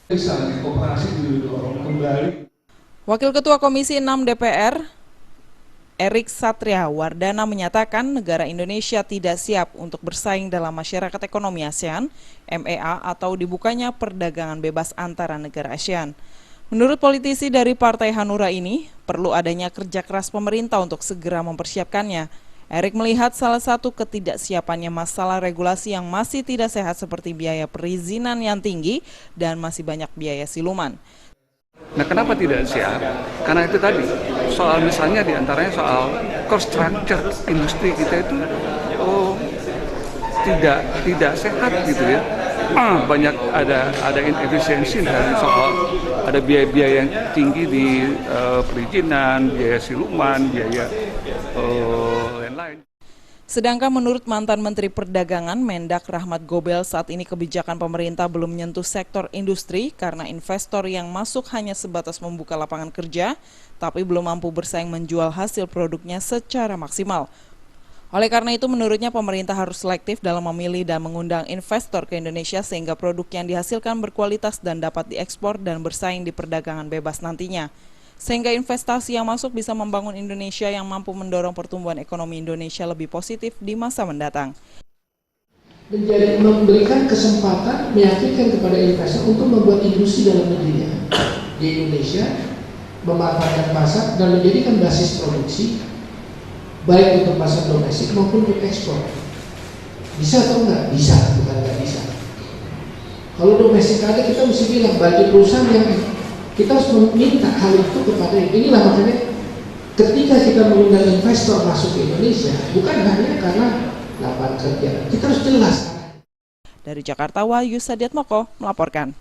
Misalnya koperasi didorong kembali. Wakil Ketua Komisi 6 DPR, Erik Satria Wardana menyatakan negara Indonesia tidak siap untuk bersaing dalam masyarakat ekonomi ASEAN, MEA, atau dibukanya perdagangan bebas antara negara ASEAN. Menurut politisi dari Partai Hanura ini, perlu adanya kerja keras pemerintah untuk segera mempersiapkannya. Erik melihat salah satu ketidaksiapannya masalah regulasi yang masih tidak sehat seperti biaya perizinan yang tinggi dan masih banyak biaya siluman. Nah, kenapa tidak siap? Karena itu tadi, soal misalnya diantaranya soal cost structure industri kita itu tidak sehat gitu ya. Banyak ada inefisiensi dari soal ada biaya-biaya yang tinggi di perizinan, biaya siluman, biaya lain-lain. Sedangkan menurut mantan Menteri Perdagangan Mendak Rahmat Gobel, saat ini kebijakan pemerintah belum menyentuh sektor industri karena investor yang masuk hanya sebatas membuka lapangan kerja, tapi belum mampu bersaing menjual hasil produknya secara maksimal. Oleh karena itu, menurutnya pemerintah harus selektif dalam memilih dan mengundang investor ke Indonesia sehingga produk yang dihasilkan berkualitas dan dapat diekspor dan bersaing di perdagangan bebas nantinya. Sehingga investasi yang masuk bisa membangun Indonesia yang mampu mendorong pertumbuhan ekonomi Indonesia lebih positif di masa mendatang. Menjadi memberikan kesempatan meyakinkan kepada investor untuk membuat industri dalam negerinya di Indonesia, memanfaatkan pasar dan menjadikan basis produksi baik untuk pasar domestik maupun untuk ekspor. Bisa atau enggak? Bisa, bukan enggak bisa. Kalau domestik ada, kita mesti bilang bagi perusahaan yang kita harus meminta hal itu kepada inilah makanya ketika kita mengundang investor masuk ke Indonesia bukan hanya karena lapangan kerja, kita harus jelas. Dari Jakarta, Wahyu Sadiatmoko melaporkan.